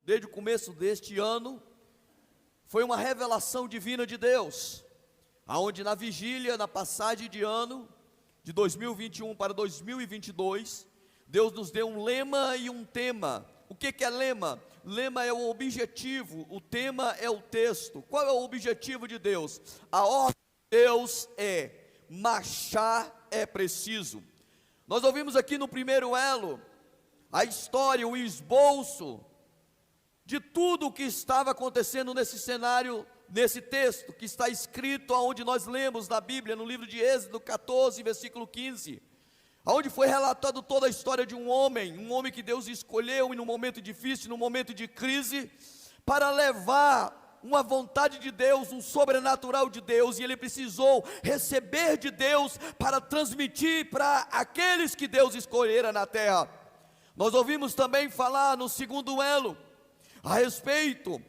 desde o começo deste ano, foi uma revelação divina de Deus, aonde na vigília, na passagem de ano, de 2021 para 2022, Deus nos deu um lema e um tema. O que é lema? Lema é o objetivo, o tema é o texto. Qual é o objetivo de Deus? A ordem de Deus é: marchar é preciso. Nós ouvimos aqui no primeiro elo a história, o esboço de tudo o que estava acontecendo nesse cenário, nesse texto que está escrito aonde nós lemos na Bíblia, no livro de Êxodo 14, versículo 15, aonde foi relatado toda a história de um homem que Deus escolheu em um momento difícil, num momento de crise, para levar uma vontade de Deus, um sobrenatural de Deus, e ele precisou receber de Deus para transmitir para aqueles que Deus escolhera na terra. Nós ouvimos também falar no segundo elo a respeito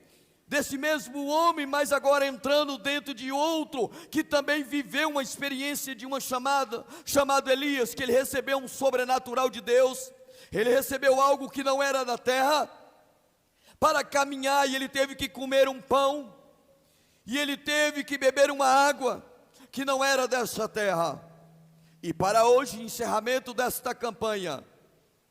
desse mesmo homem, mas agora entrando dentro de outro, que também viveu uma experiência de uma chamado Elias, que ele recebeu um sobrenatural de Deus, ele recebeu algo que não era da terra, para caminhar, e ele teve que comer um pão, e ele teve que beber uma água, que não era dessa terra. E para hoje, encerramento desta campanha,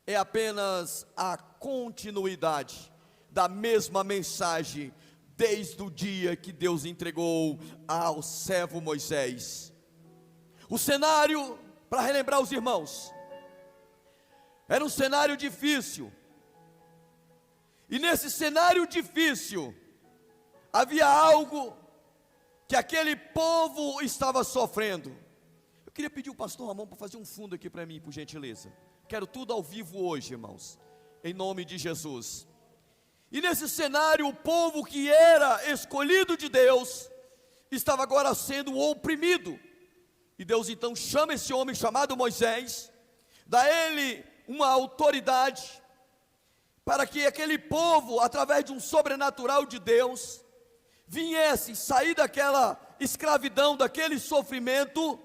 é apenas a continuidade da mesma mensagem, desde o dia que Deus entregou ao servo Moisés. O cenário, para relembrar os irmãos, era um cenário difícil, e nesse cenário difícil, havia algo que aquele povo estava sofrendo. Eu queria pedir o pastor Ramon para fazer um fundo aqui para mim, por gentileza. Quero tudo ao vivo hoje, irmãos, em nome de Jesus. E nesse cenário, o povo que era escolhido de Deus, estava agora sendo oprimido. E Deus então chama esse homem chamado Moisés, dá a ele uma autoridade, para que aquele povo, através de um sobrenatural de Deus, viesse sair daquela escravidão, daquele sofrimento,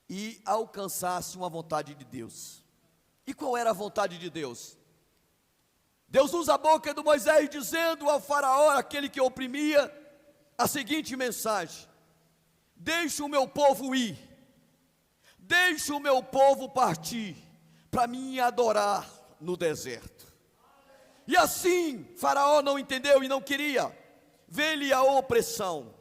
e alcançasse uma vontade de Deus. E qual era a vontade de Deus? Deus usa a boca de Moisés dizendo ao faraó, aquele que oprimia, a seguinte mensagem: deixa o meu povo ir, deixa o meu povo partir, para me adorar no deserto. E assim, faraó não entendeu e não queria, vê-lhe a opressão.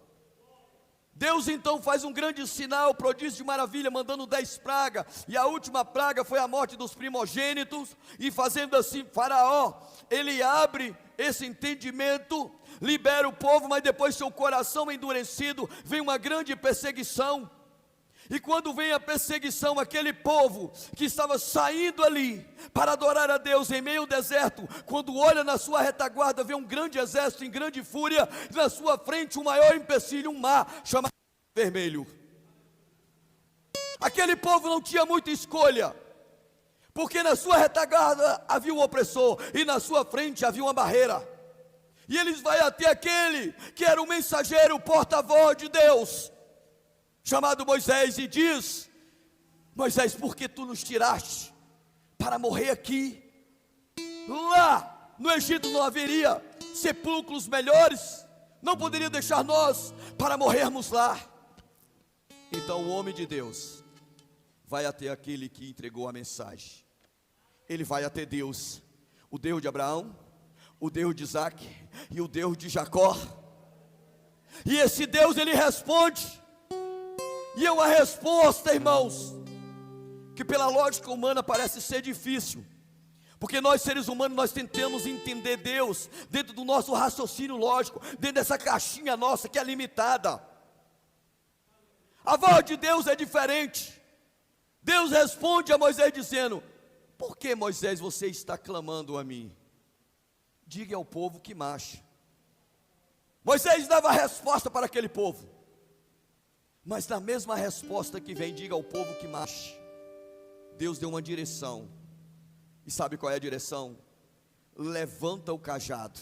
Deus então faz um grande sinal, prodígio de maravilha, mandando 10 pragas, e a última praga foi a morte dos primogênitos, e fazendo assim, faraó, ele abre esse entendimento, libera o povo, mas depois seu coração endurecido, vem uma grande perseguição, e quando vem a perseguição, aquele povo que estava saindo ali, para adorar a Deus em meio ao deserto, quando olha na sua retaguarda, vê um grande exército em grande fúria, e na sua frente um maior empecilho, um mar, chamado Vermelho. Aquele povo não tinha muita escolha, porque na sua retaguarda havia um opressor, e na sua frente havia uma barreira, e eles vão até aquele que era o mensageiro, o porta-voz de Deus, chamado Moisés, e diz: Moisés, por que tu nos tiraste para morrer aqui? Lá no Egito não haveria sepulcros melhores, não poderia deixar nós para morrermos lá. Então o homem de Deus vai até aquele que entregou a mensagem, ele vai até Deus, o Deus de Abraão, o Deus de Isaac e o Deus de Jacó, e esse Deus ele responde. E é uma resposta, irmãos, que pela lógica humana parece ser difícil, porque nós seres humanos, nós tentamos entender Deus dentro do nosso raciocínio lógico, dentro dessa caixinha nossa que é limitada. A voz de Deus é diferente. Deus responde a Moisés dizendo: por que, Moisés, você está clamando a mim? Diga ao povo que marche. Moisés dava a resposta para aquele povo, mas na mesma resposta que vem, diga ao povo que marche, Deus deu uma direção. E sabe qual é a direção? Levanta o cajado,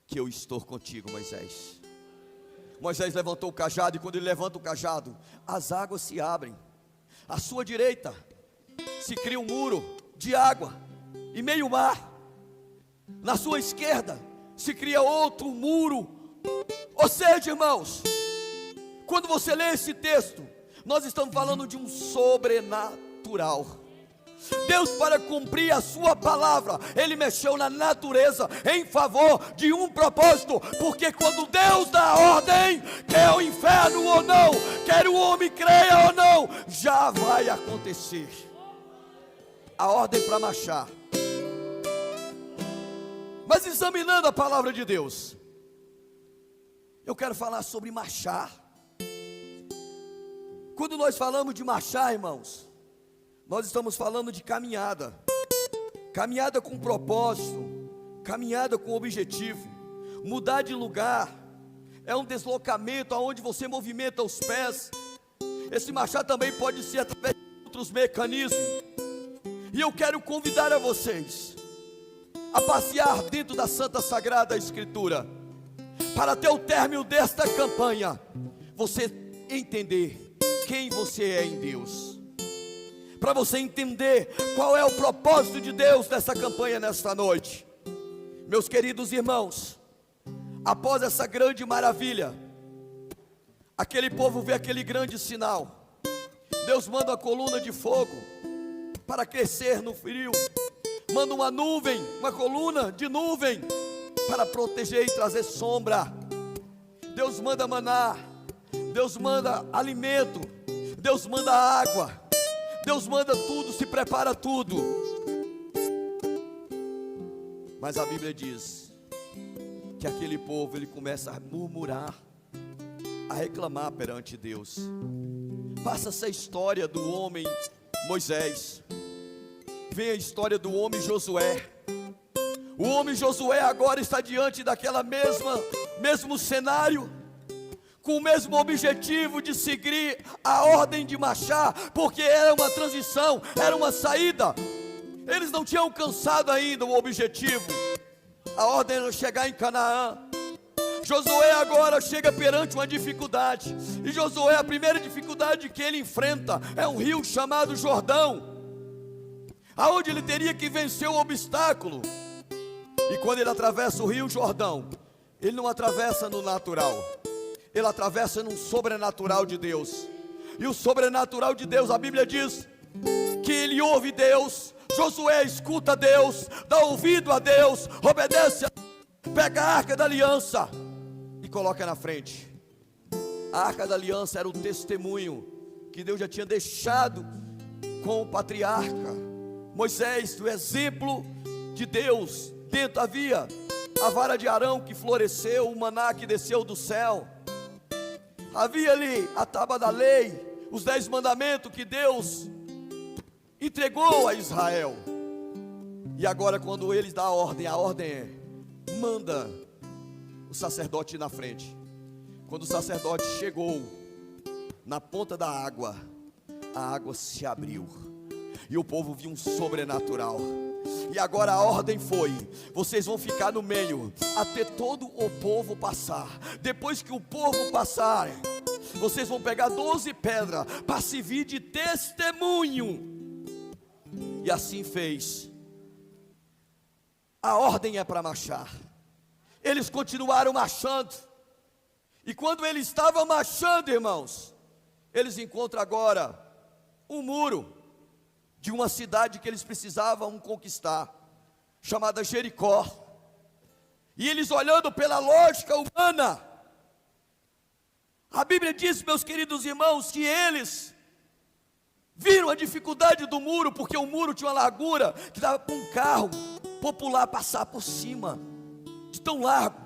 que eu estou contigo, Moisés. Moisés levantou o cajado, e quando ele levanta o cajado, as águas se abrem. À sua direita se cria um muro de água, e meio mar. na sua esquerda se cria outro muro. Ou seja, irmãos, quando você lê esse texto, nós estamos falando de um sobrenatural. Deus, para cumprir a sua palavra, Ele mexeu na natureza em favor de um propósito. Porque quando Deus dá ordem, quer o inferno ou não, quer o homem creia ou não, já vai acontecer. A ordem para marchar. Mas examinando a palavra de Deus, eu quero falar sobre marchar. Quando nós falamos de marchar, irmãos, nós estamos falando de caminhada. Caminhada com propósito, caminhada com objetivo. Mudar de lugar é um deslocamento aonde você movimenta os pés. Esse marchar também pode ser através de outros mecanismos. E eu quero convidar a vocês a passear dentro da Santa Sagrada Escritura, para até o término desta campanha, você entender quem você é em Deus, para você entender qual é o propósito de Deus nessa campanha, nesta noite. Meus queridos irmãos, após essa grande maravilha, aquele povo vê aquele grande sinal. Deus manda uma coluna de fogo para aquecer no frio, manda uma nuvem, uma coluna de nuvem para proteger e trazer sombra. Deus manda maná, Deus manda alimento, Deus manda água, Deus manda tudo, se prepara tudo. Mas a Bíblia diz que aquele povo, ele começa a murmurar, a reclamar perante Deus. Passa-se a história do homem Moisés, vem a história do homem Josué. O homem Josué agora está diante daquela mesmo cenário, com o mesmo objetivo de seguir a ordem de marchar, porque era uma transição, era uma saída. Eles não tinham alcançado ainda o objetivo. A ordem era chegar em Canaã. Josué agora chega perante uma dificuldade. E Josué, a primeira dificuldade que ele enfrenta é um rio chamado Jordão, aonde ele teria que vencer o obstáculo. E quando ele atravessa o rio Jordão, ele não atravessa no natural, ele atravessa num sobrenatural de Deus. E o sobrenatural de Deus, a Bíblia diz que ele ouve Deus. Josué escuta Deus, dá ouvido a Deus, obedece, pega a arca da aliança e coloca na frente. A arca da aliança era o testemunho que Deus já tinha deixado com o patriarca Moisés, o exemplo de Deus. Dentro havia a vara de Arão que floresceu, o maná que desceu do céu. Havia ali a tábua da lei, os 10 mandamentos que Deus entregou a Israel. E agora, quando eles dão a ordem é: manda o sacerdote ir na frente. Quando o sacerdote chegou na ponta da água, a água se abriu e o povo viu um sobrenatural. E agora a ordem foi: vocês vão ficar no meio até todo o povo passar. Depois que o povo passar, vocês vão pegar 12 pedras para servir de testemunho. E assim fez. A ordem é para marchar. Eles continuaram marchando. E quando eles estavam marchando, irmãos, eles encontram agora um muro de uma cidade que eles precisavam conquistar, chamada Jericó. E eles, olhando pela lógica humana, a Bíblia diz, meus queridos irmãos, que eles viram a dificuldade do muro, porque o muro tinha uma largura que dava para um carro popular passar por cima, de tão largo.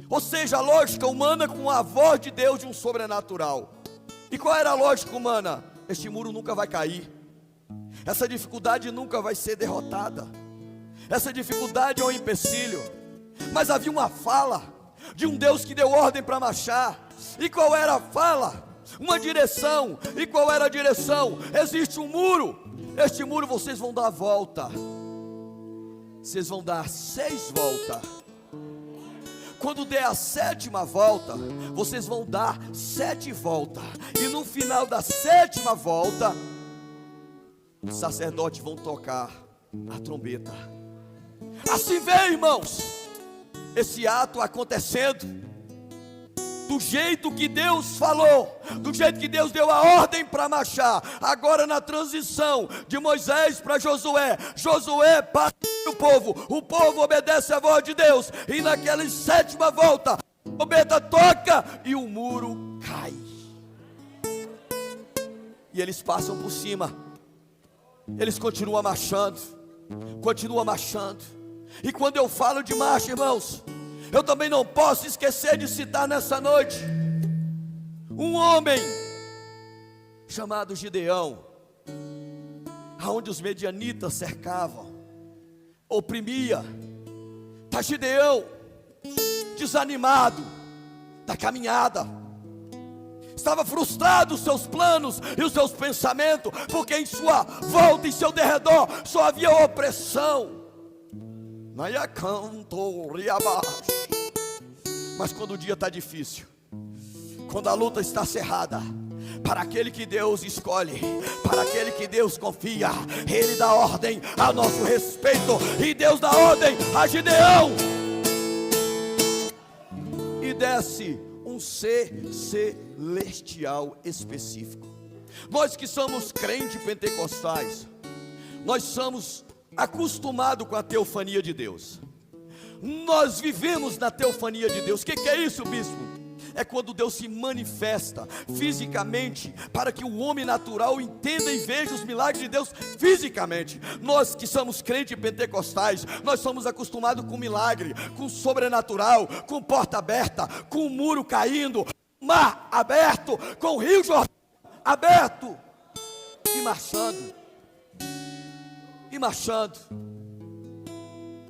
Ou seja, a lógica humana com a voz de Deus de um sobrenatural. E qual era a lógica humana? Este muro nunca vai cair, essa dificuldade nunca vai ser derrotada, essa dificuldade é um empecilho. Mas havia uma fala de um Deus que deu ordem para marchar. E qual era a fala? Uma direção. E qual era a direção? Existe um muro. Este muro vocês vão dar a volta. Vocês vão dar 6 voltas. Quando der a 7ª volta, vocês vão dar 7 voltas. E no final da 7ª volta, os sacerdotes vão tocar a trombeta. Assim vê, irmãos, esse ato acontecendo do jeito que Deus falou, do jeito que Deus deu a ordem para marchar. Agora na transição de Moisés para Josué, Josué para o povo obedece a voz de Deus, e naquela 7ª volta, a trombeta toca e o muro cai, e eles passam por cima. Eles continuam marchando, e quando eu falo de marcha, irmãos, eu também não posso esquecer de citar nessa noite um homem chamado Gideão, aonde os medianitas cercavam, oprimia. Está Gideão desanimado da caminhada, estava frustrado os seus planos e os seus pensamentos, porque em sua volta, em seu derredor, só havia opressão. Mas quando o dia está difícil, quando a luta está cerrada, para aquele que Deus escolhe, para aquele que Deus confia, Ele dá ordem a nosso respeito, e Deus dá ordem a Gideão, e desce um ser celestial específico. Nós que somos crentes pentecostais, nós somos acostumados com a teofania de Deus. Nós vivemos na teofania de Deus. O que é isso, bispo? É quando Deus se manifesta fisicamente, para que o homem natural entenda e veja os milagres de Deus fisicamente. Nós que somos crentes pentecostais, nós somos acostumados com milagre, com sobrenatural, com porta aberta, com o muro caindo, mar aberto, com o rio Jordão aberto, e marchando.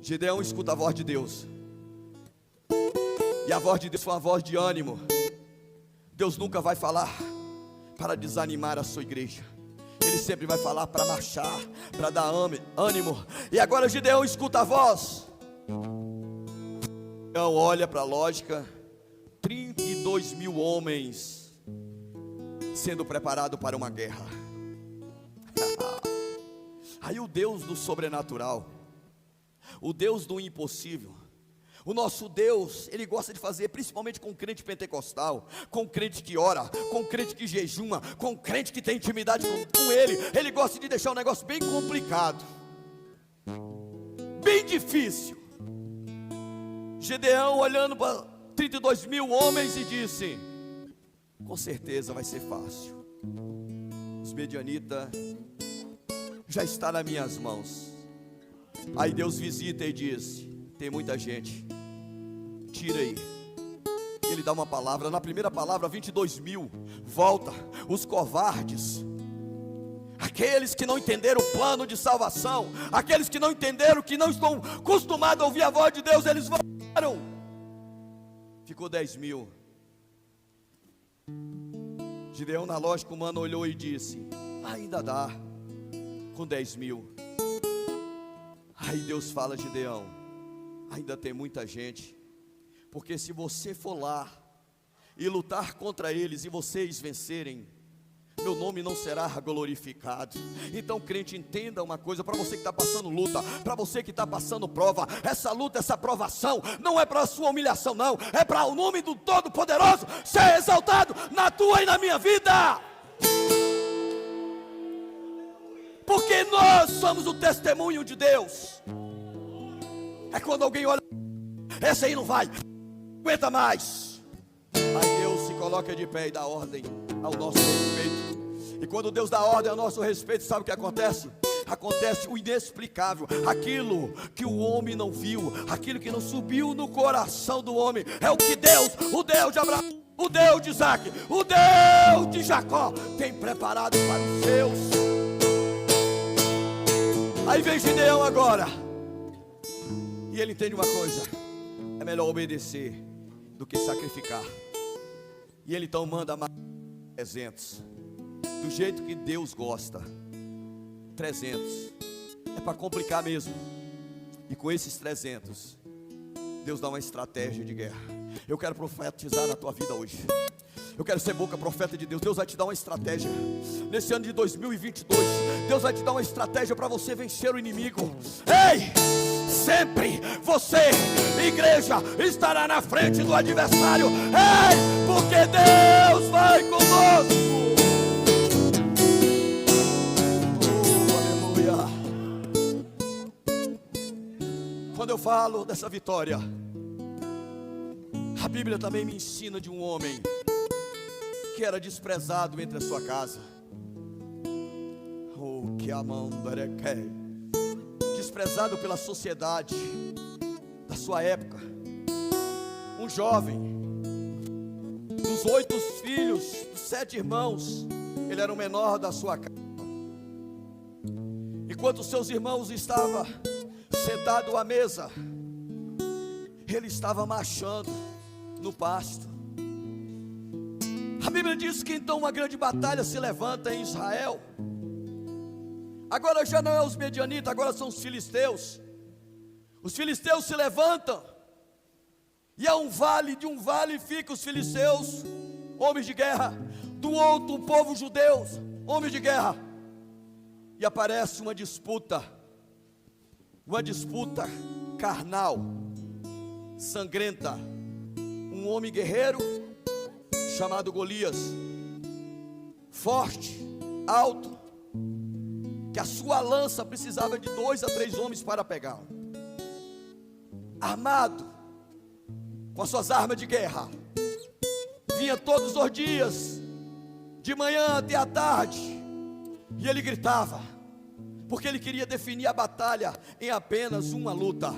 Gideão escuta a voz de Deus, e a voz de Deus foi uma voz de ânimo. Deus nunca vai falar para desanimar a sua igreja, Ele sempre vai falar para marchar, para dar ânimo. E agora Gideão escuta a voz. Gideão olha para a lógica, 32 mil homens sendo preparados para uma guerra. Aí o Deus do sobrenatural, o Deus do impossível, o nosso Deus, Ele gosta de fazer, principalmente com crente pentecostal, com crente que ora, com crente que jejuma, com crente que tem intimidade com Ele. Ele gosta de deixar um negócio bem complicado, bem difícil. Gideão olhando para 32 mil homens e disse: com certeza vai ser fácil, os medianitas já está nas minhas mãos. Aí Deus visita e diz: tem muita gente, tira aí. Ele dá uma palavra, na primeira palavra 22 mil, volta. Os covardes, aqueles que não entenderam o plano de salvação, aqueles que não entenderam, que não estão acostumados a ouvir a voz de Deus, eles voltaram. Ficou 10 mil. Gideão, na lógica humana, olhou e disse: ainda dá, com 10 mil. Aí Deus fala: Gideão, ainda tem muita gente, porque se você for lá e lutar contra eles e vocês vencerem, meu nome não será glorificado. Então, crente, entenda uma coisa, para você que está passando luta, para você que está passando prova, essa luta, essa provação, não é para a sua humilhação, não, é para o nome do Todo-Poderoso ser exaltado na tua e na minha vida. Porque nós somos o testemunho de Deus. É quando alguém olha: esse aí não vai, não aguenta mais. Aí Deus se coloca de pé e dá ordem ao nosso respeito. E quando Deus dá ordem ao nosso respeito, sabe o que acontece? Acontece o inexplicável, aquilo que o homem não viu, aquilo que não subiu no coração do homem. É o que Deus, o Deus de Abraão, o Deus de Isaac, o Deus de Jacó tem preparado para os seus. Aí vem Gideão agora, e ele entende uma coisa: é melhor obedecer do que sacrificar. E ele então manda mais 300, do jeito que Deus gosta. 300 é para complicar mesmo. E com esses 300, Deus dá uma estratégia de guerra. Eu quero profetizar na tua vida hoje. Eu quero ser boca profeta de Deus. Deus vai te dar uma estratégia nesse ano de 2022. Deus vai te dar uma estratégia para você vencer o inimigo. Ei, sempre você, igreja, estará na frente do adversário. Ei, porque Deus vai conosco. Oh, aleluia. Quando eu falo dessa vitória, a Bíblia também me ensina de um homem que era desprezado entre a sua casa. Oh, que amandarequei. Desprezado pela sociedade da sua época. Um jovem, dos 8 filhos, dos 7 irmãos, ele era o menor da sua casa. Enquanto seus irmãos estavam sentados à mesa, ele estava marchando no pasto. A Bíblia diz que então uma grande batalha se levanta em Israel. Agora já não é os medianitas, agora são os filisteus. Os filisteus se levantam, e a de um vale ficam os filisteus, homens de guerra, do outro o povo judeu, homens de guerra. E aparece uma disputa carnal, sangrenta. Um homem guerreiro chamado Golias, forte, alto, que a sua lança precisava de 2 a 3 homens para pegá-lo. Armado, com as suas armas de guerra, vinha todos os dias, de manhã até a tarde, e ele gritava, porque ele queria definir a batalha em apenas uma luta.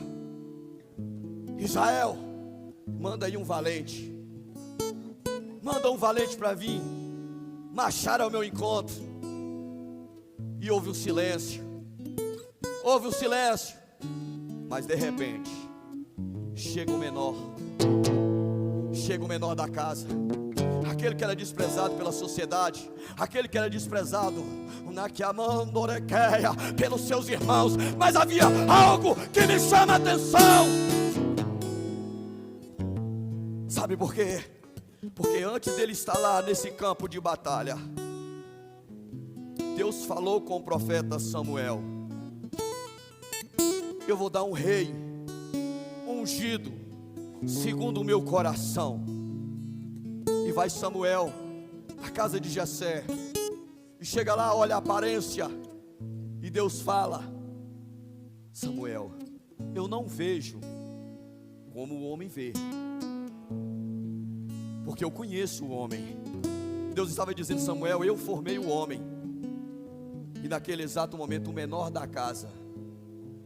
Israel, manda aí um valente, manda um valente para vir marchar ao meu encontro. E houve um silêncio, mas de repente, chega o menor da casa, aquele que era desprezado pela sociedade, aquele que era desprezado pelos seus irmãos, mas havia algo que me chama a atenção. Sabe por quê? Porque antes dele estar lá nesse campo de batalha, Deus falou com o profeta Samuel: eu vou dar um rei ungido segundo o meu coração. E vai Samuel à casa de Jessé, e chega lá, olha a aparência, e Deus fala: Samuel, eu não vejo como o homem vê, porque eu conheço o homem. Deus estava dizendo: Samuel, eu formei o homem. E naquele exato momento, o menor da casa,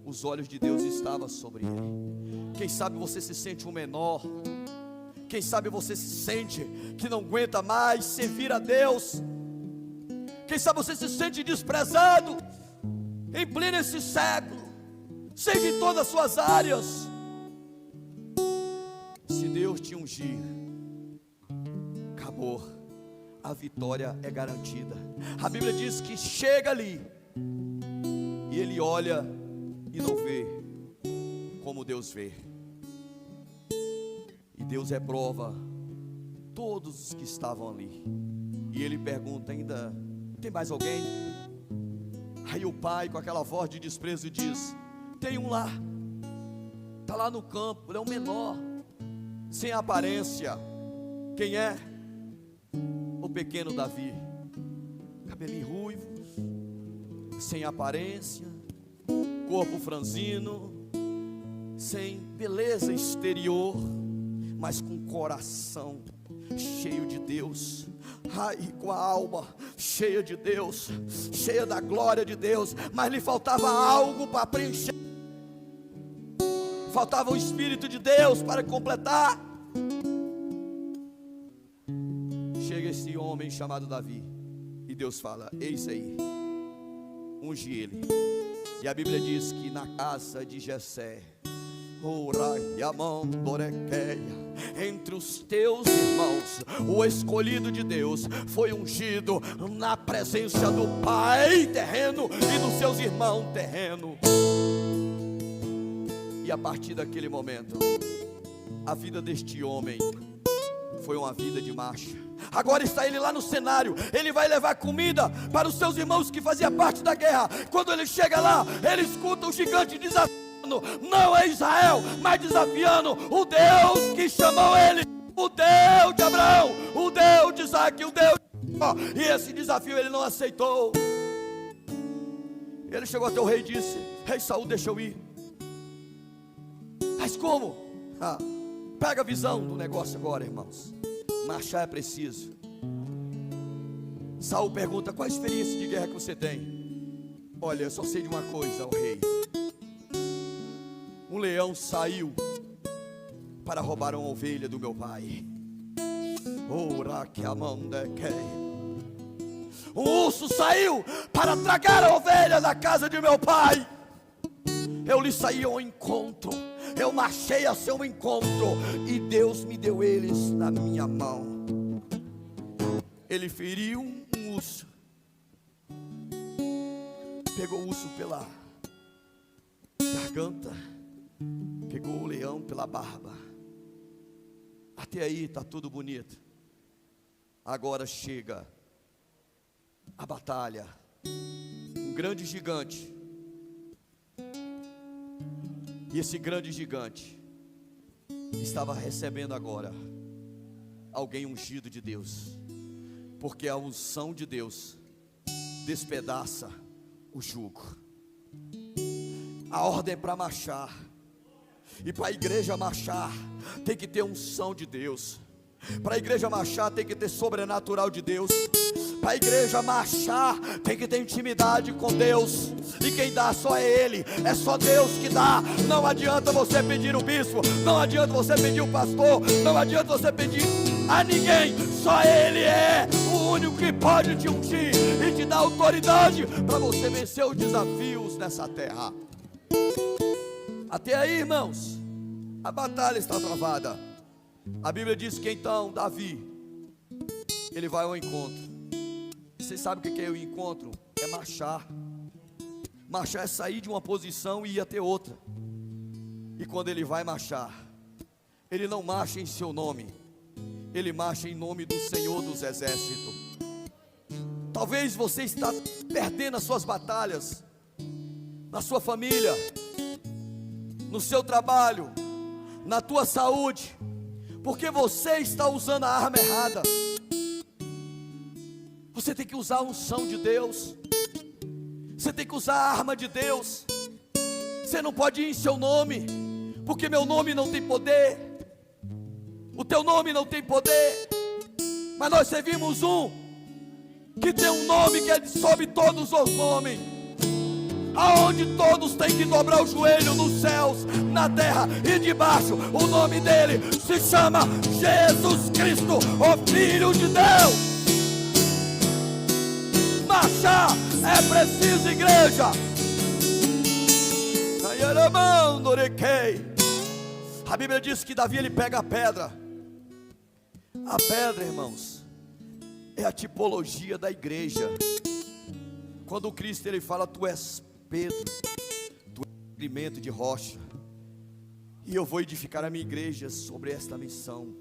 os olhos de Deus estavam sobre ele. Quem sabe você se sente um menor. Quem sabe você se sente que não aguenta mais servir a Deus. Quem sabe você se sente desprezado em pleno esse século, seja em todas as suas áreas. Se Deus te ungir, acabou. A vitória é garantida. A Bíblia diz que chega ali e ele olha e não vê como Deus vê. E Deus reprova todos os que estavam ali. E ele pergunta ainda: tem mais alguém? Aí o pai, com aquela voz de desprezo, diz: tem um lá, está lá no campo, ele é um menor, sem aparência. Quem é? O pequeno Davi, cabelinho ruivo, sem aparência, corpo franzino, sem beleza exterior, mas com coração cheio de Deus. Ai, com a alma cheia de Deus, cheia da glória de Deus, mas lhe faltava algo para preencher, faltava o Espírito de Deus para completar. Chega esse homem chamado Davi, e Deus fala: eis aí, unge ele. E a Bíblia diz que na casa de Jessé, entre os teus irmãos, o escolhido de Deus foi ungido na presença do Pai terreno e dos seus irmãos terrenos. E a partir daquele momento, a vida deste homem foi uma vida de marcha. Agora está ele lá no cenário, ele vai levar comida para os seus irmãos que faziam parte da guerra. Quando ele chega lá, ele escuta o gigante desafio não é Israel, mas desafiando o Deus que chamou ele, o Deus de Abraão, o Deus de Isaac, o Deus de Jacó. E esse desafio ele não aceitou. Ele chegou até o rei e disse: rei Saul, deixa eu ir. Mas como? Pega a visão do negócio agora, irmãos. Marchar é preciso. Saul pergunta: qual a experiência de guerra que você tem? Olha, eu só sei de uma coisa, ó rei. Um leão saiu para roubar uma ovelha do meu pai. Um urso saiu para tragar a ovelha da casa de meu pai. Eu lhe saí ao encontro, eu marchei a seu encontro, e Deus me deu eles na minha mão. Ele feriu um urso, pegou o urso pela garganta, pegou o leão pela barba. Até aí está tudo bonito. Agora chega a batalha. Um grande gigante. E esse grande gigante estava recebendo agora alguém ungido de Deus, porque a unção de Deus despedaça o jugo. A ordem é para marchar, e para a igreja marchar tem que ter unção de Deus. Para a igreja marchar tem que ter sobrenatural de Deus. Para a igreja marchar tem que ter intimidade com Deus. E quem dá só é Ele, é só Deus que dá. Não adianta você pedir o bispo, não adianta você pedir o pastor, não adianta você pedir a ninguém. Só Ele é o único que pode te ungir e te dar autoridade para você vencer os desafios nessa terra. Até aí, irmãos, a batalha está travada. A Bíblia diz que então Davi, ele vai ao encontro. Vocês sabem o que é o encontro? É marchar. Marchar é sair de uma posição e ir até outra. E quando ele vai marchar, ele não marcha em seu nome, ele marcha em nome do Senhor dos Exércitos. Talvez você está perdendo as suas batalhas na sua família, no seu trabalho, na tua saúde, porque você está usando a arma errada. Você tem que usar a unção de Deus. Você tem que usar a arma de Deus. Você não pode ir em seu nome, porque meu nome não tem poder, o teu nome não tem poder. Mas nós servimos um que tem um nome que é sobre todos os nomes, aonde todos têm que dobrar o joelho nos céus, na terra e debaixo. O nome dele se chama Jesus Cristo, o Filho de Deus. Marchar é preciso, igreja. A Bíblia diz que Davi ele pega a pedra. A pedra, irmãos, é a tipologia da igreja. Quando o Cristo ele fala: tu és Pedro, tu és cimento de rocha, e eu vou edificar a minha igreja sobre esta missão.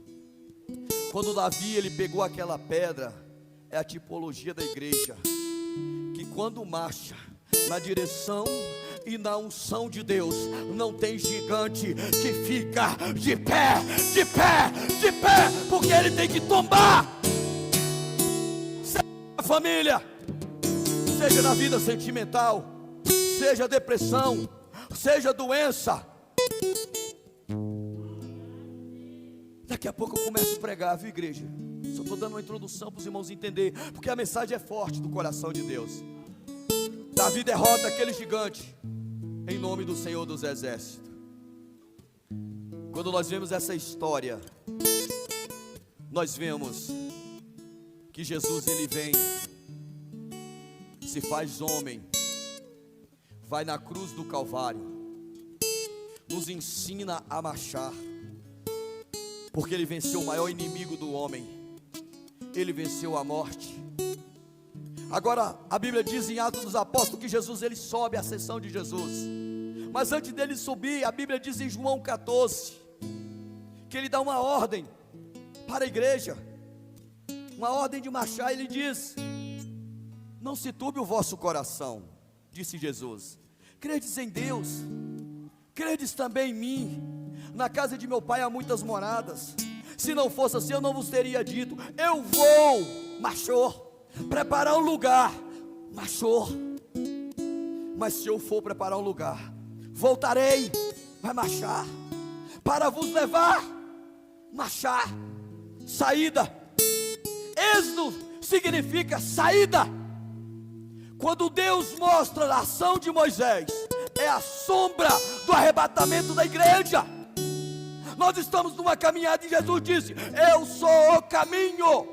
Quando Davi ele pegou aquela pedra, é a tipologia da igreja, que quando marcha na direção e na unção de Deus, não tem gigante que fica de pé, de pé, de pé, porque ele tem que tombar. Seja na família, seja na vida sentimental, seja depressão, seja doença. Daqui a pouco eu começo a pregar, viu, igreja? Só estou dando uma introdução para os irmãos entenderem, porque a mensagem é forte do coração de Deus. Davi derrota aquele gigante em nome do Senhor dos Exércitos. Quando nós vemos essa história, nós vemos que Jesus ele vem, se faz homem, vai na cruz do Calvário, nos ensina a marchar, porque ele venceu o maior inimigo do homem, ele venceu a morte. Agora a Bíblia diz em Atos dos Apóstolos que Jesus ele sobe a ascensão de Jesus, mas antes dele subir, a Bíblia diz em João 14 que ele dá uma ordem para a igreja, uma ordem de marchar. Ele diz: não se turbe o vosso coração, disse Jesus, credes em Deus, credes também em mim? Na casa de meu pai há muitas moradas. Se não fosse assim, eu não vos teria dito: eu vou, machor, preparar um lugar, machor. Mas se eu for preparar um lugar, voltarei, vai machar, para vos levar, machar, saída. Êxodo significa saída. Quando Deus mostra a ação de Moisés, é a sombra do arrebatamento da igreja. Nós estamos numa caminhada e Jesus disse: eu sou o caminho,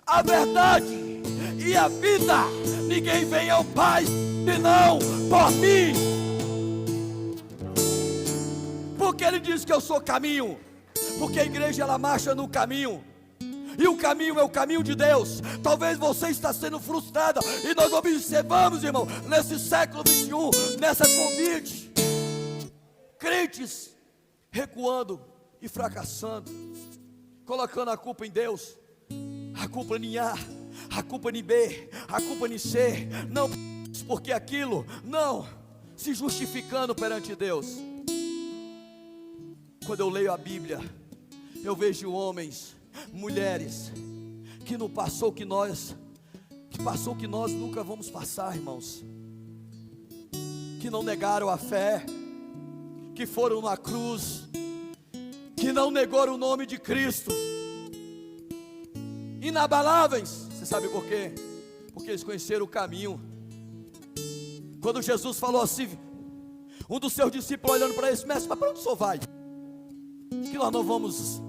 a verdade e a vida. Ninguém vem ao Pai senão por mim. Porque Ele diz que eu sou caminho? Porque a igreja, ela marcha no caminho, e o caminho é o caminho de Deus. Talvez você está sendo frustrada, e nós observamos, irmão, nesse século 21, nessa Covid, crentes recuando e fracassando, colocando a culpa em Deus, a culpa em A, a culpa em B, a culpa em C, não porque aquilo, não, se justificando perante Deus. Quando eu leio a Bíblia, eu vejo homens, mulheres, que não passou que nós nunca vamos passar, irmãos, que não negaram a fé, que foram na cruz, que não negaram o nome de Cristo, inabaláveis. Você sabe por quê? Porque eles conheceram o caminho. Quando Jesus falou assim, um dos seus discípulos olhando para ele: mestre, mas para onde o senhor vai? Que nós não vamos.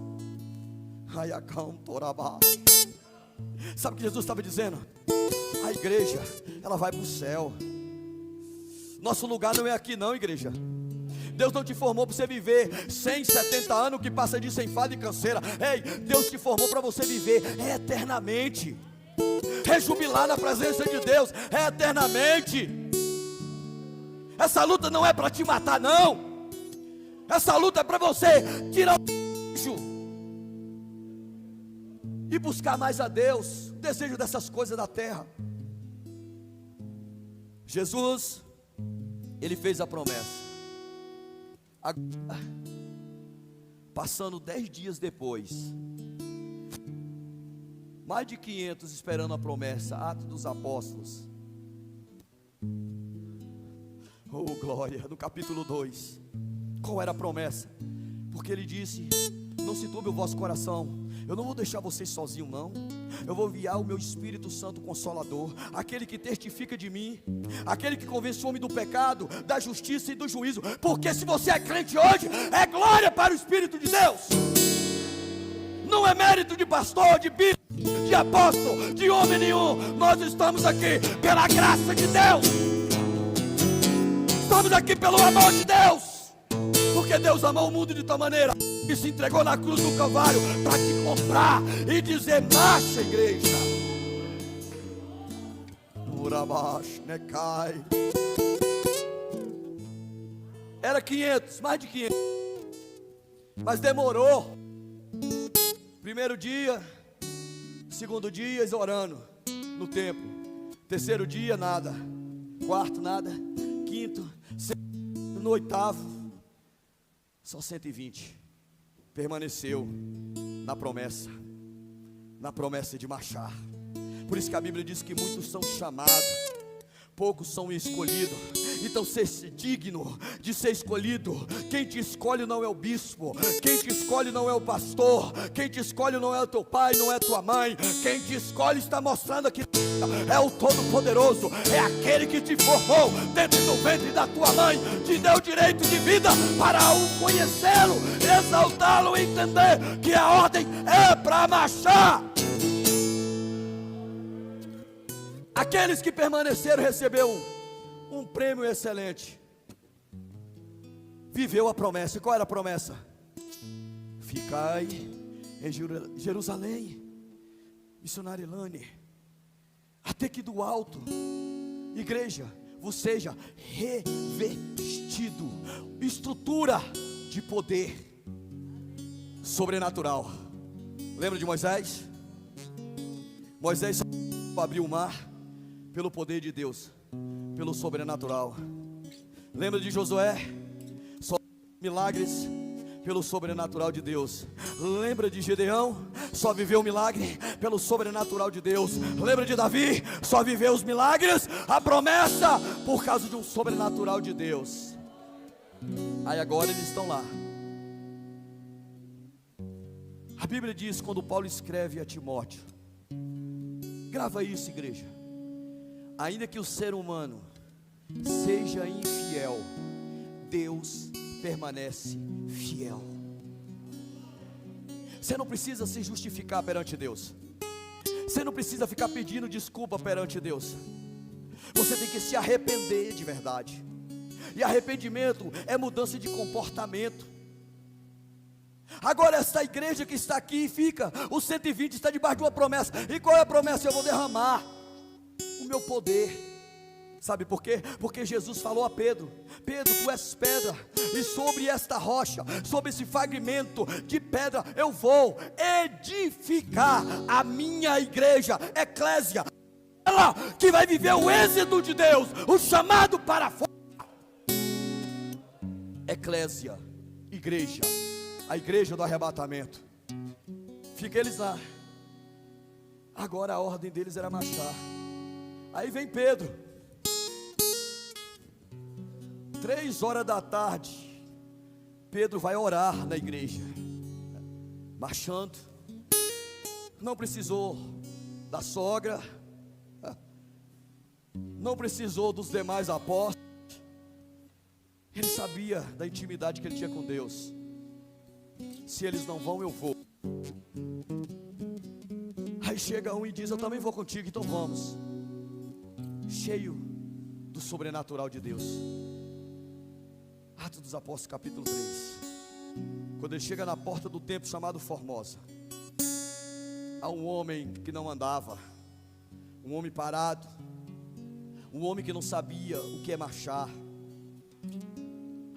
Sabe o que Jesus estava dizendo? A igreja, ela vai para o céu. Nosso lugar não é aqui não, igreja. Deus não te formou para você viver 170 anos que passa de sem enfado e canseira. Ei, Deus te formou para você viver eternamente, rejubilar na presença de Deus eternamente. Essa luta não é para te matar, não. Essa luta é para você tirar o desejo e buscar mais a Deus, o desejo dessas coisas da terra. Jesus, Ele fez a promessa. Agora, passando 10 dias depois, mais de 500 esperando a promessa. Atos dos Apóstolos, oh glória, no capítulo 2, qual era a promessa? Porque Ele disse: não se turbe o vosso coração, eu não vou deixar vocês sozinhos não. Eu vou enviar o meu Espírito Santo Consolador, aquele que testifica de mim, aquele que convence o homem do pecado, da justiça e do juízo. Porque se você é crente hoje, é glória para o Espírito de Deus. Não é mérito de pastor, de bispo, de apóstolo, de homem nenhum. Nós estamos aqui pela graça de Deus. Estamos aqui pelo amor de Deus. Porque Deus amou o mundo de tal maneira que se entregou na cruz do Calvário para te comprar e dizer: marcha, igreja. Por abaixo, né, cai. Era 500, mais de 500. Mas demorou. Primeiro dia, segundo dia, eles orando no templo. Terceiro dia, nada. Quarto, nada. Quinto, sexto, no oitavo, só 120. Permaneceu na promessa de marchar. Por isso que a Bíblia diz que muitos são chamados, poucos são escolhidos. Então seja digno de ser escolhido. Quem te escolhe não é o bispo, quem te escolhe não é o pastor, quem te escolhe não é o teu pai, não é tua mãe. Quem te escolhe está mostrando aqui é o Todo-Poderoso, é aquele que te formou dentro do ventre da tua mãe, te deu direito de vida para o conhecê-lo, exaltá-lo e entender que a ordem é para marchar. Aqueles que permaneceram receberam um prêmio excelente. Viveu a promessa. E qual era a promessa? Ficai em Jerusalém, missionário Elane, até que do alto, igreja, vos seja revestido, estrutura de poder sobrenatural. Lembra de Moisés? Moisés só abriu o mar pelo poder de Deus, pelo sobrenatural. Lembra de Josué? Só milagres pelo sobrenatural de Deus. Lembra de Gedeão? Só viveu o milagre pelo sobrenatural de Deus. Lembra de Davi? Só viveu os milagres, a promessa, por causa de um sobrenatural de Deus. Aí agora eles estão lá. A Bíblia diz, quando Paulo escreve a Timóteo, grava isso, igreja: ainda que o ser humano seja infiel, Deus permanece fiel. Você não precisa se justificar perante Deus. Você não precisa ficar pedindo desculpa perante Deus. Você tem que se arrepender de verdade. E arrependimento é mudança de comportamento. Agora essa igreja que está aqui e fica, o 120 está debaixo de uma promessa. E qual é a promessa? Eu vou derramar o meu poder. Sabe por quê? Porque Jesus falou a Pedro: Pedro, tu és pedra, e sobre esta rocha, sobre esse fragmento de pedra, eu vou edificar a minha igreja, eclésia, ela que vai viver o êxito de Deus, o chamado para fora. Eclésia, igreja, a igreja do arrebatamento. Fica eles lá. Agora a ordem deles era marchar. Aí vem Pedro, 3 horas da tarde, Pedro vai orar na igreja, marchando. Não precisou da sogra, não precisou dos demais apóstolos. Ele sabia da intimidade que ele tinha com Deus. Se eles não vão, eu vou. Aí chega um e diz: eu também vou contigo, então vamos. Cheio do sobrenatural de Deus. Atos dos Apóstolos, capítulo 3. Quando ele chega na porta do templo chamado Formosa, há um homem que não andava, um homem parado, um homem que não sabia o que é marchar.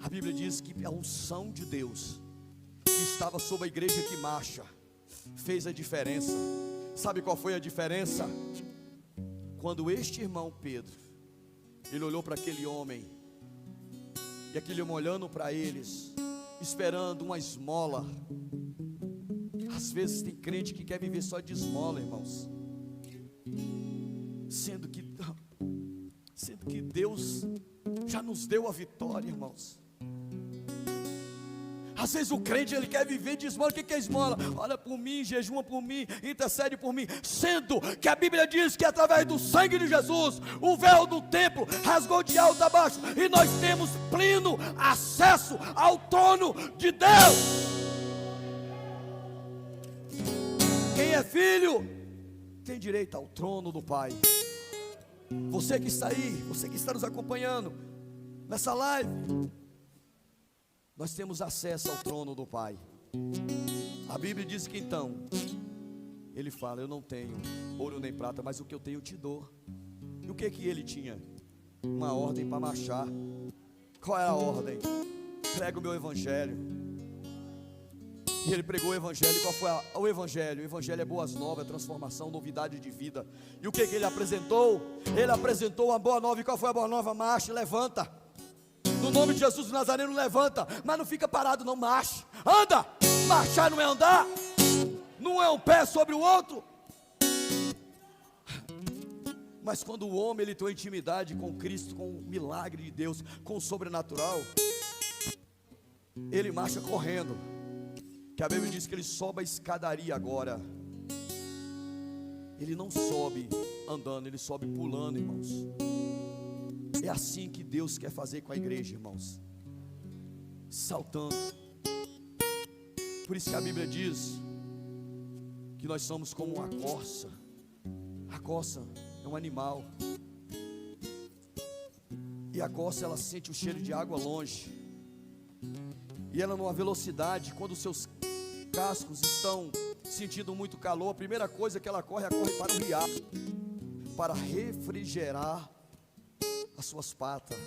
A Bíblia diz que a unção de Deus que estava sobre a igreja que marcha fez a diferença. Sabe qual foi a diferença? Quando este irmão Pedro, ele olhou para aquele homem, e aquele homem olhando para eles, esperando uma esmola. Às vezes tem crente que quer viver só de esmola, irmãos, sendo que Deus já nos deu a vitória, irmãos. Às vezes o crente, ele quer viver de esmola. O que é esmola? Olha por mim, jejuma por mim, intercede por mim. Sendo que a Bíblia diz que através do sangue de Jesus, o véu do templo rasgou de alto a baixo, e nós temos pleno acesso ao trono de Deus. Quem é filho tem direito ao trono do Pai. Você que está aí, você que está nos acompanhando nessa live, nós temos acesso ao trono do Pai. A Bíblia diz que então, ele fala: eu não tenho ouro nem prata, mas o que eu tenho eu te dou. E o que ele tinha? Uma ordem para marchar. Qual era a ordem? Prega o meu evangelho. E ele pregou o evangelho. Qual foi o evangelho? O evangelho é boas novas, é transformação, novidade de vida. E o que ele apresentou? Ele apresentou uma boa nova. E qual foi a boa nova? Marcha, levanta. No nome de Jesus o Nazareno, levanta. Mas não fica parado não, marcha. Anda. Marchar não é andar. Não é um pé sobre o outro. Mas quando o homem, ele tem uma intimidade com Cristo, com o milagre de Deus, com o sobrenatural, ele marcha correndo. Que a Bíblia diz que ele sobe a escadaria agora. Ele não sobe andando, ele sobe pulando, irmãos. É assim que Deus quer fazer com a igreja, irmãos. Saltando. Por isso que a Bíblia diz que nós somos como uma corça. A corça é um animal. E a corça, ela sente o cheiro de água longe. E ela numa velocidade, quando os seus cascos estão sentindo muito calor, a primeira coisa que ela corre para o riacho, para refrigerar as suas patas.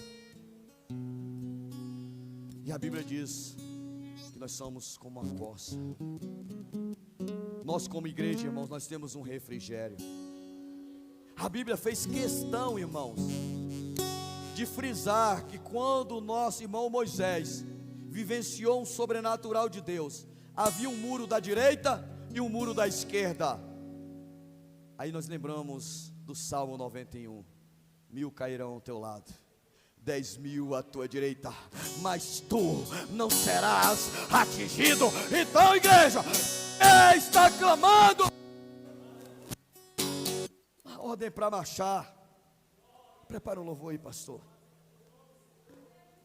E a Bíblia diz que nós somos como uma corça. Nós como igreja, irmãos, nós temos um refrigério. A Bíblia fez questão, irmãos, de frisar que quando o nosso irmão Moisés vivenciou um sobrenatural de Deus. Havia um muro da direita e um muro da esquerda. Aí nós lembramos do Salmo 91: 1000 cairão ao teu lado, 10.000 à tua direita, mas tu não serás atingido. Então, igreja, está clamando. A ordem para marchar. Prepara um louvor aí, pastor.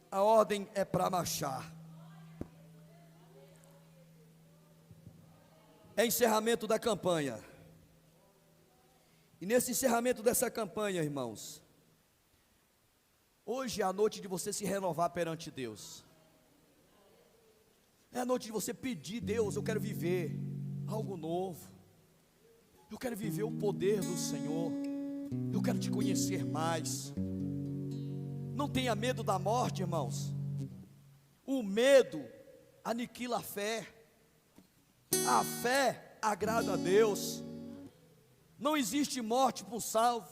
A ordem é para marchar. É encerramento da campanha. E nesse encerramento dessa campanha, irmãos, hoje é a noite de você se renovar perante Deus. É a noite de você pedir: Deus, eu quero viver algo novo. Eu quero viver o poder do Senhor. Eu quero te conhecer mais. Não tenha medo da morte, irmãos. O medo aniquila a fé. A fé agrada a Deus. Não existe morte para o salvo.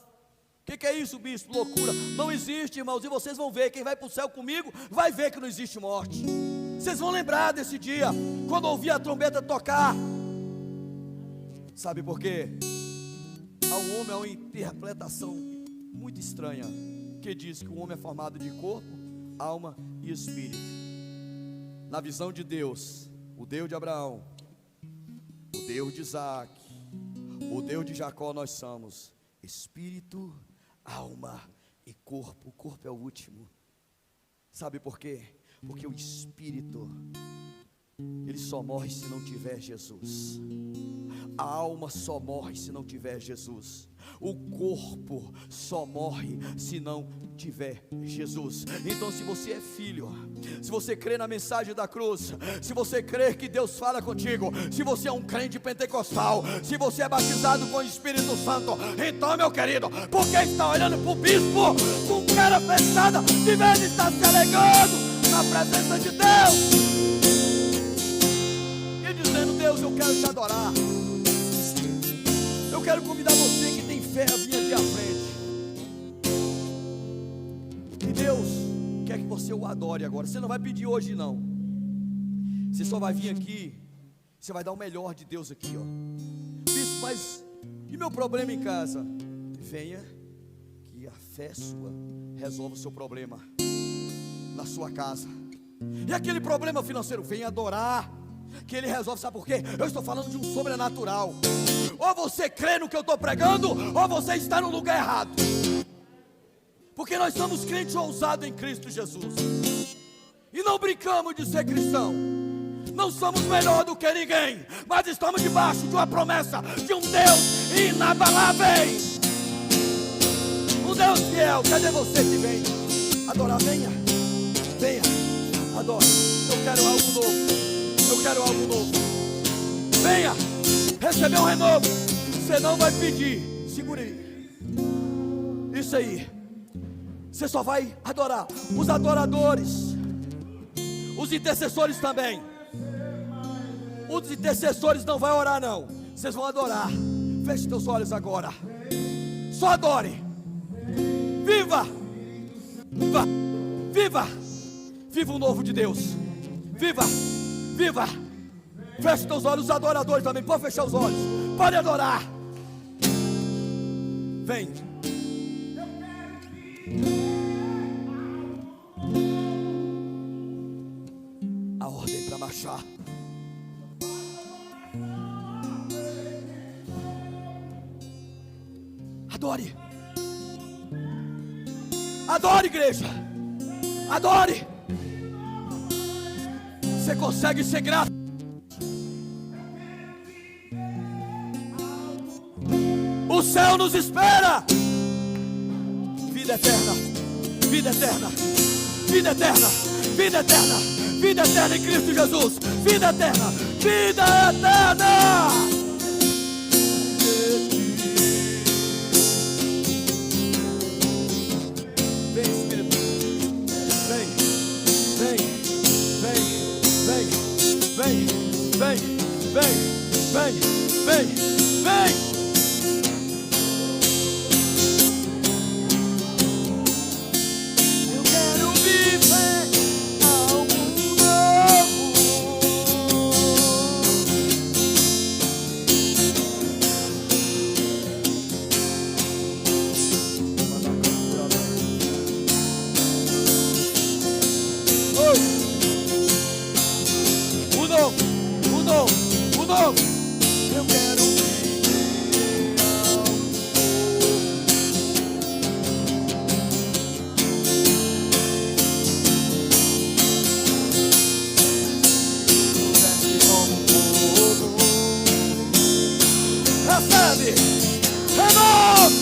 O que é isso, bispo? Loucura. Não existe, irmãos. E vocês vão ver. Quem vai para o céu comigo vai ver que não existe morte. Vocês vão lembrar desse dia, quando ouvir a trombeta tocar. Sabe por quê? Ao homem é uma interpretação muito estranha, que diz que o homem é formado de corpo, alma e espírito. Na visão de Deus, o Deus de Abraão, o Deus de Isaac, o Deus de Jacó, nós somos espírito, alma e corpo. O corpo é o último. Sabe por quê? Porque o espírito, ele só morre se não tiver Jesus. A alma só morre se não tiver Jesus. O corpo só morre se não tiver Jesus. Então, se você é filho, se você crê na mensagem da cruz, se você crê que Deus fala contigo, se você é um crente pentecostal, se você é batizado com o Espírito Santo, então, meu querido, por que está olhando para o bispo com cara fechada, de vez de estar se alegando na presença de Deus e dizendo: Deus, eu quero te adorar. Eu quero convidar você que tem fé a vir aqui à frente. E Deus quer que você o adore agora. Você não vai pedir hoje, não. Você só vai vir aqui. Você vai dar o melhor de Deus aqui, ó. Bispo, mas e meu problema em casa? Venha, que a fé sua resolve o seu problema na sua casa. E aquele problema financeiro, venha adorar, que ele resolve. Sabe por quê? Eu estou falando de um sobrenatural. Ou você crê no que eu estou pregando, ou você está no lugar errado. Porque nós somos crentes ousados em Cristo Jesus. E não brincamos de ser cristão. Não somos melhor do que ninguém, mas estamos debaixo de uma promessa de um Deus inabalável. Um Deus fiel. Cadê você que vem adorar? Venha, venha, adore. Eu quero algo novo. Eu quero algo novo. Venha receber um renovo. Você não vai pedir. Segure aí. Isso aí. Você só vai adorar. Os adoradores, os intercessores também. Os intercessores não vão orar, não. Vocês vão adorar. Feche teus olhos agora. Só adore. Viva. Viva. Viva. Viva o novo de Deus. Viva. Viva. Feche teus olhos. Os adoradores também. Pode fechar os olhos. Pode adorar. Vem. A ordem para marchar. Adore. Adore, igreja. Adore. Você consegue ser grato. O céu nos espera. Vida eterna. Vida eterna. Vida eterna. Vida eterna. Vida eterna em Cristo Jesus. Vida eterna. Vida eterna. Vem, vem, vem, vem, vem, vem. Eu quero viver algo novo. novo. Eu quero recebe, renova.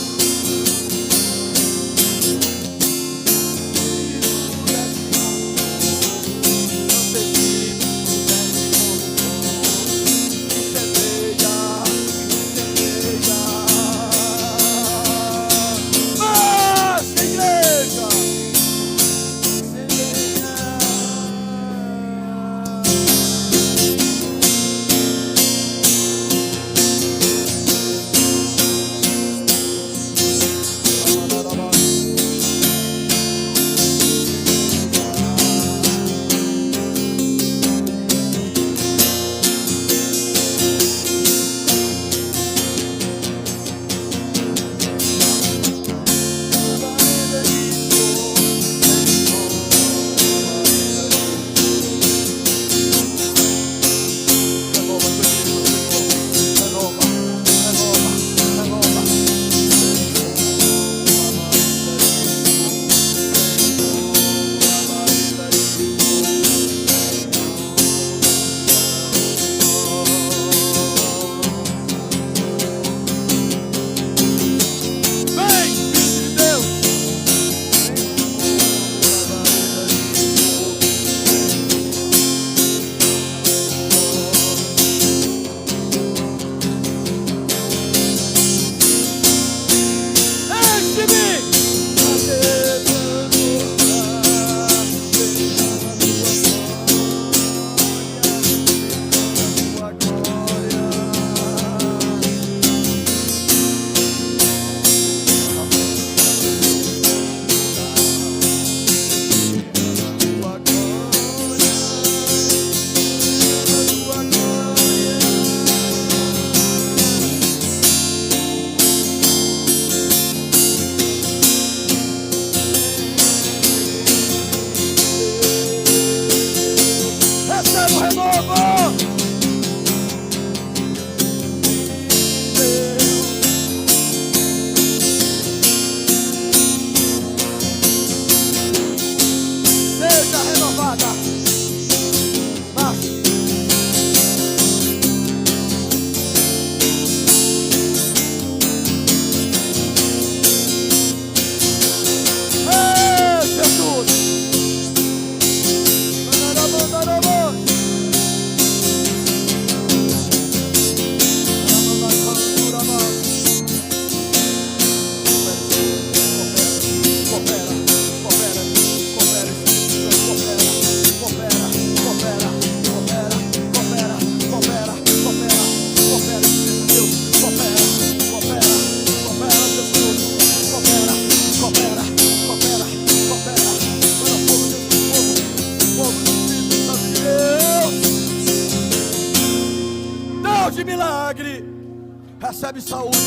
Recebe saúde,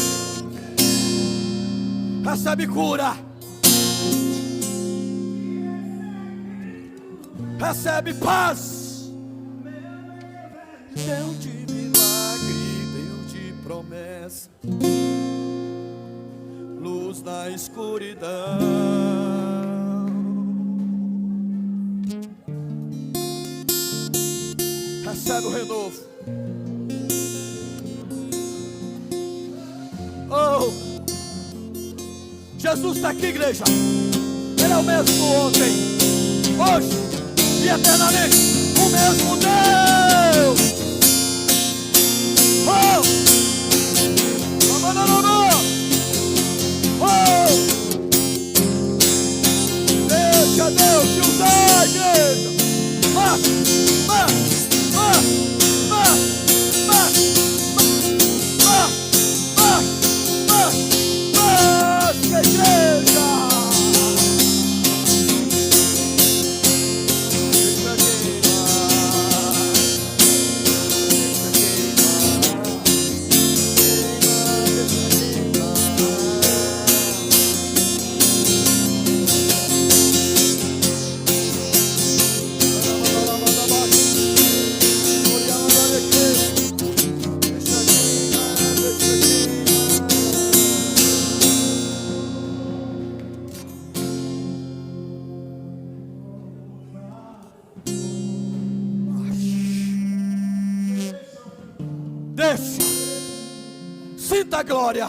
recebe cura, recebe paz. Deus de milagre, Deus de promessa, luz na escuridão. Recebe o renovo. Oh, Jesus está aqui, igreja. Ele é o mesmo ontem, hoje e eternamente. O mesmo Deus. Oh, oh, deixa Deus te usar, igreja. Deixa. Sinta a glória.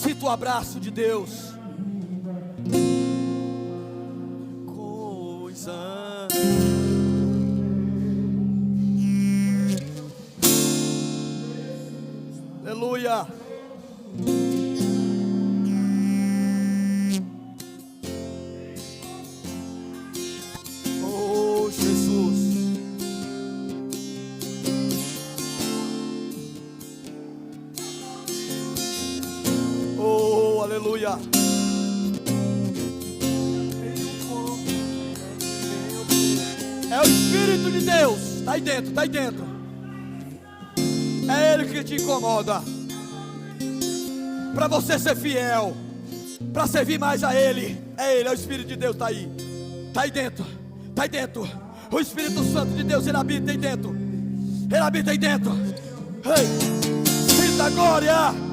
Sinta o abraço de Deus. Coisa. Aleluia. Oh, Jesus. Oh, aleluia. É o Espírito de Deus. Está aí dentro, está aí dentro. É Ele que te incomoda. Para você ser fiel, para servir mais a Ele. É Ele, é o Espírito de Deus, está aí. Está aí dentro, está aí dentro. O Espírito Santo de Deus, Ele habita aí dentro. Ele habita aí dentro. Ei, sinta a glória.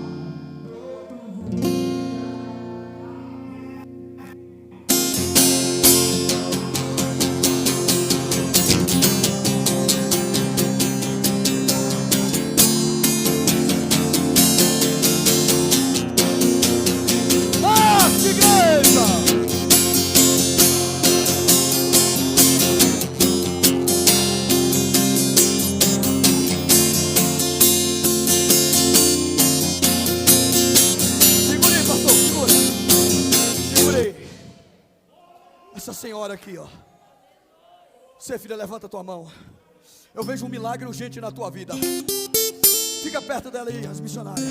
Essa senhora aqui, ó. Você, filha, levanta a tua mão. Eu vejo um milagre urgente na tua vida. Fica perto dela aí, as missionárias.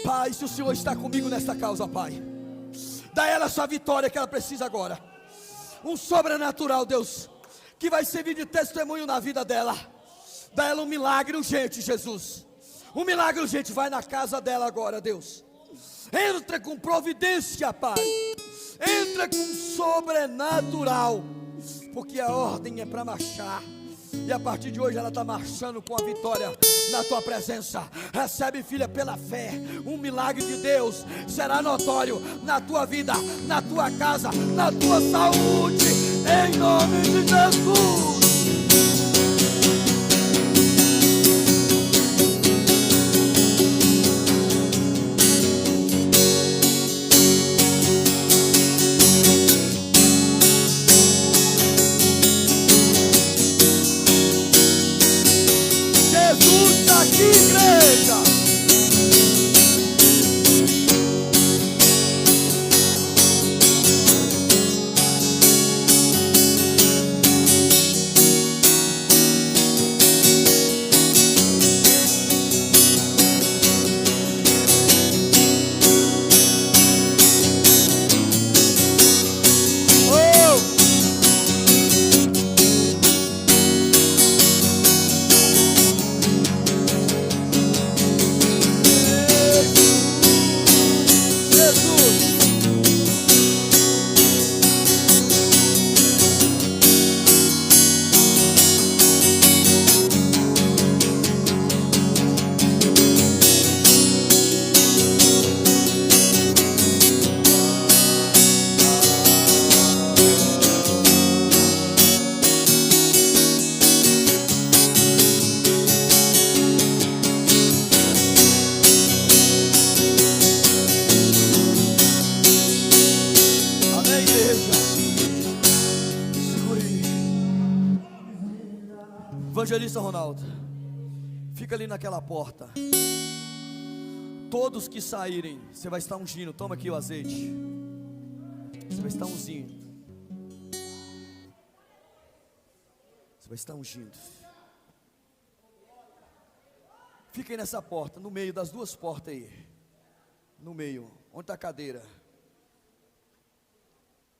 Pai, se o Senhor está comigo nesta causa, Pai, dá ela essa vitória que ela precisa agora. Um sobrenatural, Deus, que vai servir de testemunho na vida dela. Dá ela um milagre urgente, Jesus. Um milagre urgente, vai na casa dela agora, Deus. Entra com providência, Pai. Entra com sobrenatural, porque a ordem é para marchar. E a partir de hoje ela está marchando com a vitória na tua presença. Recebe, filha, pela fé. Um milagre de Deus será notório na tua vida, na tua casa, na tua saúde, em nome de Jesus. Evangelista Ronaldo, fica ali naquela porta. Todos que saírem, você vai estar ungindo. Toma aqui o azeite. Você vai estar ungindo. Você vai estar ungindo. Fica aí nessa porta, no meio das duas portas aí. No meio, onde está a cadeira.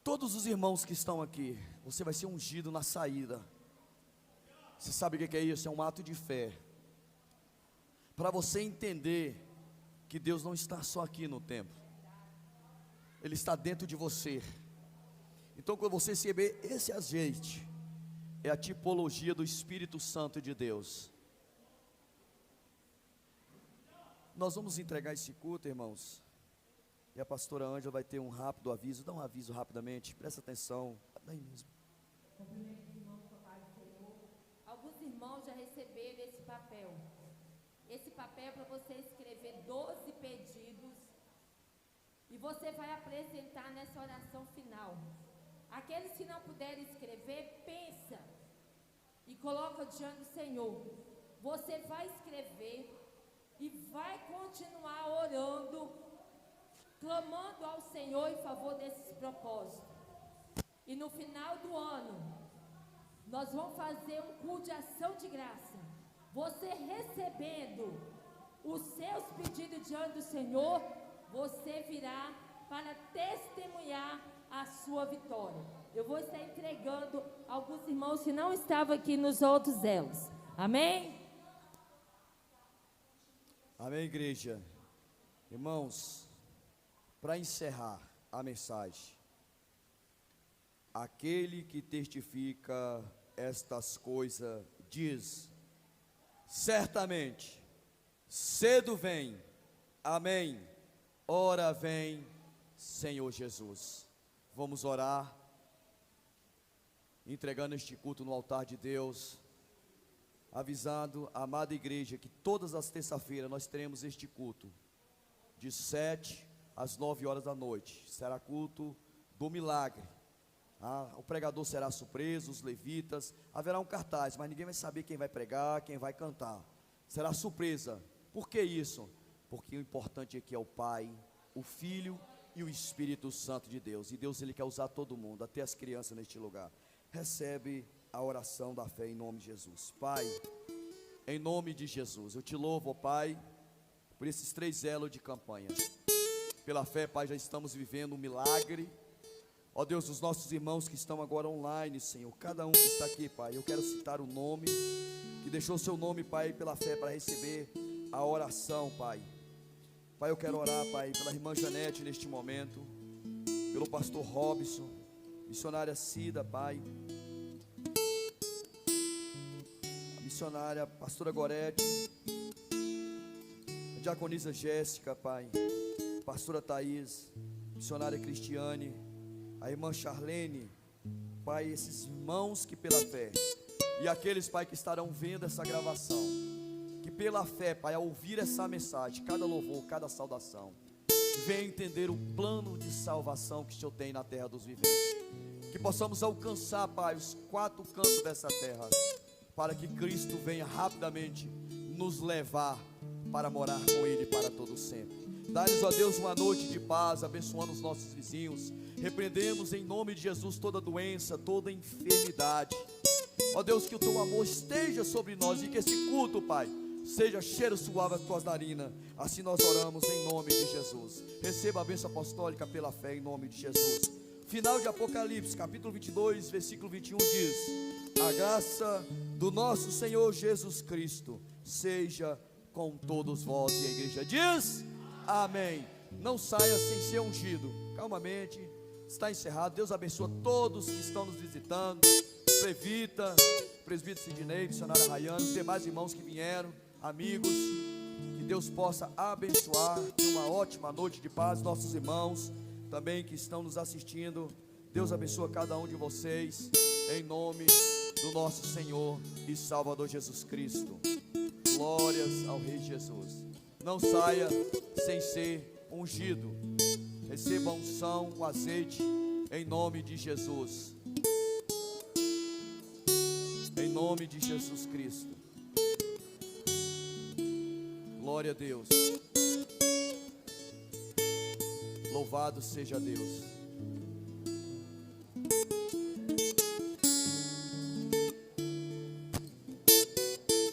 Todos os irmãos que estão aqui, você vai ser ungido na saída. Você sabe o que é isso? É um ato de fé. Para você entender que Deus não está só aqui no templo. Ele está dentro de você. Então, quando você receber esse azeite, é a tipologia do Espírito Santo de Deus. Nós vamos entregar esse culto, irmãos. E a pastora Ângela vai ter um rápido aviso. Dá um aviso rapidamente, presta atenção. Daí mesmo. irmãos já receberam esse papel. Esse papel é para você escrever 12 pedidos e você vai apresentar nessa oração final. Aqueles que não puderem escrever, pensa e coloca diante do Senhor. Você vai escrever e vai continuar orando, clamando ao Senhor em favor desses propósitos. E no final do ano, nós vamos fazer um culto de ação de graça. Você recebendo os seus pedidos diante do Senhor, você virá para testemunhar a sua vitória. Eu vou estar entregando alguns irmãos que não estavam aqui nos outros elos. Amém? Amém, igreja. Irmãos, para encerrar a mensagem, aquele que testifica estas coisas diz: certamente, cedo vem, amém, ora vem, Senhor Jesus. Vamos orar, entregando este culto no altar de Deus, avisando a amada igreja que todas as terças-feiras nós teremos este culto, de 7 às 9 horas da noite, será culto do milagre. O pregador será surpreso, os levitas, haverá um cartaz, mas ninguém vai saber quem vai pregar, quem vai cantar, será surpresa. Por que isso? Porque o importante aqui é o Pai, o Filho e o Espírito Santo de Deus, e Deus ele quer usar todo mundo, até as crianças neste lugar. Recebe a oração da fé em nome de Jesus. Pai, em nome de Jesus, eu te louvo, ó Pai, por esses 3 elos de campanha. Pela fé, Pai, já estamos vivendo um milagre. Ó Deus, os nossos irmãos que estão agora online, Senhor, cada um que está aqui, Pai, eu quero citar o nome, que deixou o seu nome, Pai, pela fé, para receber a oração, Pai. Pai, eu quero orar, Pai, pela irmã Janete neste momento, pelo pastor Robson, missionária Cida, Pai, a missionária pastora Gorete, a diaconisa Jéssica, Pai, pastora Thaís, missionária Cristiane, a irmã Charlene, Pai, esses irmãos que pela fé, e aqueles, Pai, que estarão vendo essa gravação, que pela fé, Pai, ao ouvir essa mensagem, cada louvor, cada saudação, venha entender o plano de salvação que o Senhor tem na terra dos viventes, que possamos alcançar, Pai, os 4 cantos dessa terra, para que Cristo venha rapidamente nos levar para morar com Ele para todo sempre. Dá-nos, ó Deus, uma noite de paz, abençoando os nossos vizinhos. Repreendemos em nome de Jesus toda doença, toda enfermidade. Ó Deus, que o teu amor esteja sobre nós e que esse culto, Pai, seja cheiro suave às tuas narinas. Assim nós oramos em nome de Jesus. Receba a bênção apostólica pela fé em nome de Jesus. Final de Apocalipse, capítulo 22, versículo 21 diz: a graça do nosso Senhor Jesus Cristo seja com todos vós. E a igreja diz: amém. Não saia sem ser ungido. Calmamente, está encerrado. Deus abençoa todos que estão nos visitando. Previta, presbítero Sidney, missionária Rayane, os demais irmãos que vieram, amigos. Que Deus possa abençoar. Tenha uma ótima noite de paz. Nossos irmãos também que estão nos assistindo, Deus abençoa cada um de vocês, em nome do nosso Senhor e Salvador Jesus Cristo. Glórias ao Rei Jesus. Não saia sem ser ungido. Receba a unção, o azeite, em nome de Jesus. Em nome de Jesus Cristo. Glória a Deus. Louvado seja Deus.